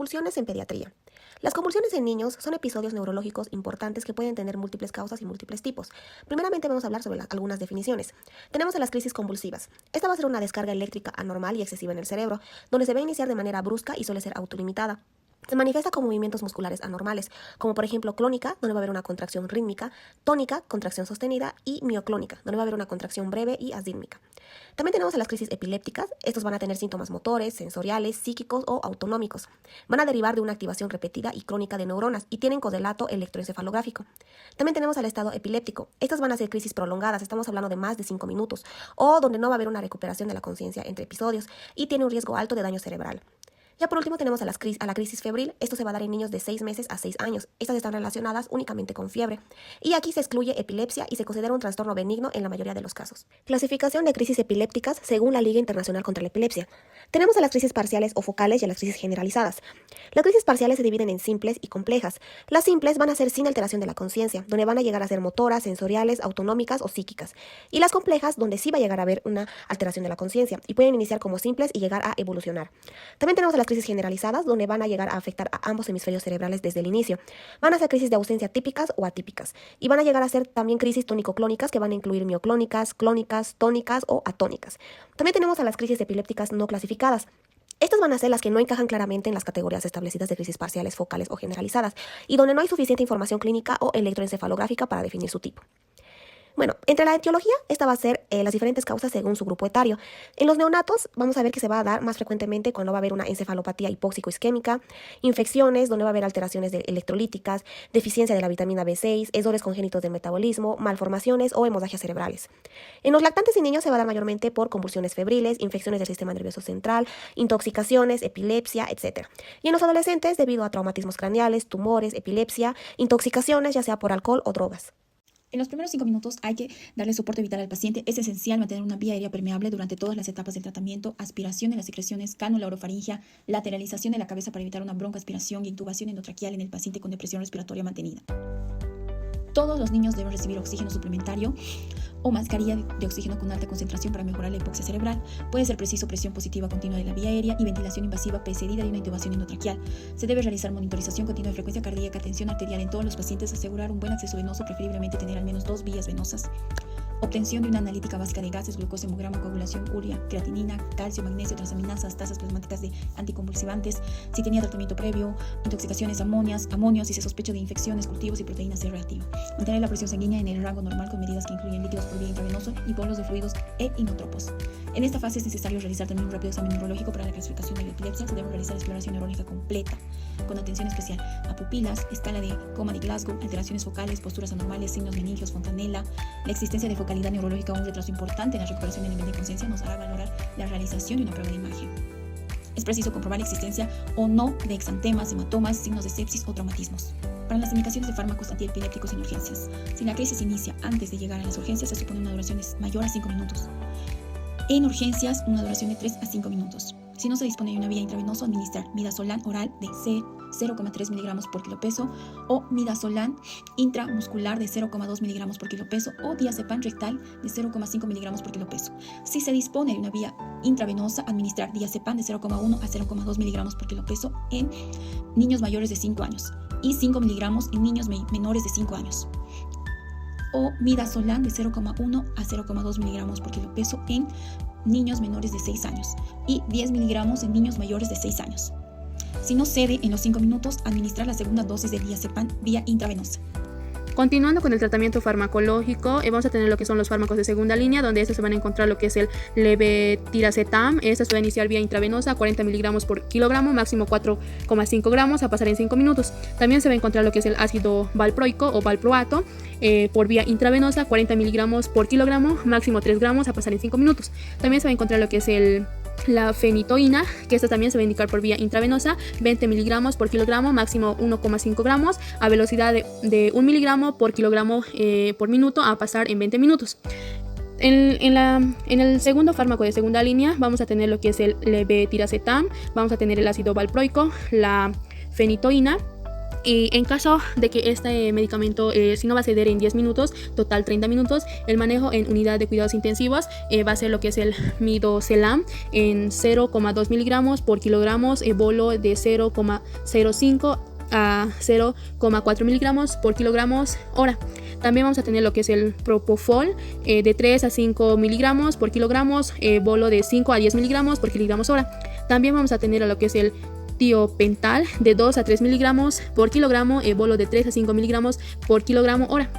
Convulsiones en pediatría. Las convulsiones en niños son episodios neurológicos importantes que pueden tener múltiples causas y múltiples tipos. Primeramente vamos a hablar sobre algunas definiciones. Tenemos las crisis convulsivas. Esta va a ser una descarga eléctrica anormal y excesiva en el cerebro, donde se va a iniciar de manera brusca y suele ser autolimitada. Se manifiesta con movimientos musculares anormales, como por ejemplo clónica, donde va a haber una contracción rítmica, tónica, contracción sostenida, y mioclónica, donde va a haber una contracción breve y asdímica. También tenemos a las crisis epilépticas. Estos van a tener síntomas motores, sensoriales, psíquicos o autonómicos. Van a derivar de una activación repetida y crónica de neuronas y tienen correlato electroencefalográfico. También tenemos al estado epiléptico. Estas van a ser crisis prolongadas, estamos hablando de más de 5 minutos, o donde no va a haber una recuperación de la conciencia entre episodios y tiene un riesgo alto de daño cerebral. Ya por último tenemos a la crisis febril. Esto se va a dar en niños de 6 meses a 6 años. Estas están relacionadas únicamente con fiebre. Y aquí se excluye epilepsia y se considera un trastorno benigno en la mayoría de los casos. Clasificación de crisis epilépticas según la Liga Internacional contra la Epilepsia. Tenemos a las crisis parciales o focales y a las crisis generalizadas. Las crisis parciales se dividen en simples y complejas. Las simples van a ser sin alteración de la conciencia, donde van a llegar a ser motoras, sensoriales, autonómicas o psíquicas. Y las complejas, donde sí va a llegar a haber una alteración de la conciencia y pueden iniciar como simples y llegar a evolucionar. También tenemos a las crisis generalizadas, donde van a llegar a afectar a ambos hemisferios cerebrales desde el inicio. Van a ser crisis de ausencia típicas o atípicas. Y van a llegar a ser también crisis tónico-clónicas, que van a incluir mioclónicas, clónicas, tónicas o atónicas. También tenemos a las crisis epilépticas no clasificadas. Estas van a ser las que no encajan claramente en las categorías establecidas de crisis parciales, focales o generalizadas, y donde no hay suficiente información clínica o electroencefalográfica para definir su tipo. Bueno, entre la etiología, esta va a ser las diferentes causas según su grupo etario. En los neonatos vamos a ver que se va a dar más frecuentemente cuando va a haber una encefalopatía hipóxico-isquémica, infecciones donde va a haber alteraciones electrolíticas, deficiencia de la vitamina B6, errores congénitos del metabolismo, malformaciones o hemorragias cerebrales. En los lactantes y niños se va a dar mayormente por convulsiones febriles, infecciones del sistema nervioso central, intoxicaciones, epilepsia, etc. Y en los adolescentes debido a traumatismos craneales, tumores, epilepsia, intoxicaciones ya sea por alcohol o drogas. En los primeros 5 minutos hay que darle soporte vital al paciente. Es esencial mantener una vía aérea permeable durante todas las etapas del tratamiento, aspiración de las secreciones, cánula orofaringea, lateralización de la cabeza para evitar una broncoaspiración y intubación endotraqueal en el paciente con depresión respiratoria mantenida. Todos los niños deben recibir oxígeno suplementario o mascarilla de oxígeno con alta concentración para mejorar la hipoxia cerebral. Puede ser preciso presión positiva continua de la vía aérea y ventilación invasiva precedida de una intubación endotraqueal. Se debe realizar monitorización continua de frecuencia cardíaca, tensión arterial en todos los pacientes, asegurar un buen acceso venoso, preferiblemente tener al menos 2 vías venosas. Obtención de una analítica básica de gases, glucosa, hemograma, coagulación, urea, creatinina, calcio, magnesio, transaminasas, tasas plasmáticas de anticonvulsivantes, si tenía tratamiento previo, intoxicaciones, amonios, si se sospecha de infecciones, cultivos y proteína C reactiva. Mantener la presión sanguínea en el rango normal con medidas que incluyen líquidos por vía intravenosa y bolos de fluidos e inotropos. En esta fase es necesario realizar también un rápido examen neurológico para la clasificación de la epilepsia. Se debe realizar exploración neurológica completa, con atención especial a pupilas, escala de coma de Glasgow, alteraciones focales, posturas anormales, signos meningios, fontanela. La existencia de focalidad neurológica o un retraso importante en la recuperación del nivel de conciencia nos hará valorar la realización de una prueba de imagen. Es preciso comprobar la existencia o no de exantemas, hematomas, signos de sepsis o traumatismos. Para las indicaciones de fármacos antiepilépticos en urgencias, si la crisis inicia antes de llegar a las urgencias, se supone una duración mayor a 5 minutos. En urgencias, una duración de 3 a 5 minutos. Si no se dispone de una vía intravenosa, administrar midazolam oral de 0,3 miligramos por kilo peso o midazolam intramuscular de 0,2 miligramos por kilo peso o diazepam rectal de 0,5 miligramos por kilo peso. Si se dispone de una vía intravenosa, administrar diazepam de 0,1 a 0,2 miligramos por kilo peso en niños mayores de 5 años y 5 miligramos en niños menores de 5 años. O midazolam de 0,1 a 0,2 miligramos por kilo peso en niños menores de 6 años y 10 miligramos en niños mayores de 6 años. Si no cede en los 5 minutos, administrar la segunda dosis de diazepam vía intravenosa. Continuando con el tratamiento farmacológico, vamos a tener lo que son los fármacos de segunda línea, donde estos se van a encontrar lo que es el levetiracetam. Este se va a iniciar vía intravenosa, 40 miligramos por kilogramo, máximo 4,5 gramos, a pasar en 5 minutos. También se va a encontrar lo que es el ácido valproico o valproato, por vía intravenosa, 40 miligramos por kilogramo, máximo 3 gramos, a pasar en 5 minutos. También se va a encontrar lo que es la fenitoína, que esta también se va a indicar por vía intravenosa, 20 miligramos por kilogramo, máximo 1,5 gramos, a velocidad de 1 miligramo por kilogramo por minuto, a pasar en 20 minutos. En el segundo fármaco de segunda línea vamos a tener lo que es el levetiracetam, vamos a tener el ácido valproico, la fenitoína, Y en caso de que este medicamento si no va a ceder en 10 minutos, total 30 minutos, el manejo en unidad de cuidados intensivos va a ser lo que es el midazolam en 0,2 miligramos por kilogramos, bolo de 0,05 a 0,4 miligramos por kilogramos hora. También vamos a tener lo que es el propofol de 3 a 5 miligramos por kilogramos, bolo de 5 a 10 miligramos por kilogramos hora. También vamos a tener lo que es el tiopental de 2 a 3 miligramos por kilogramo, bolo de 3 a 5 miligramos por kilogramo hora.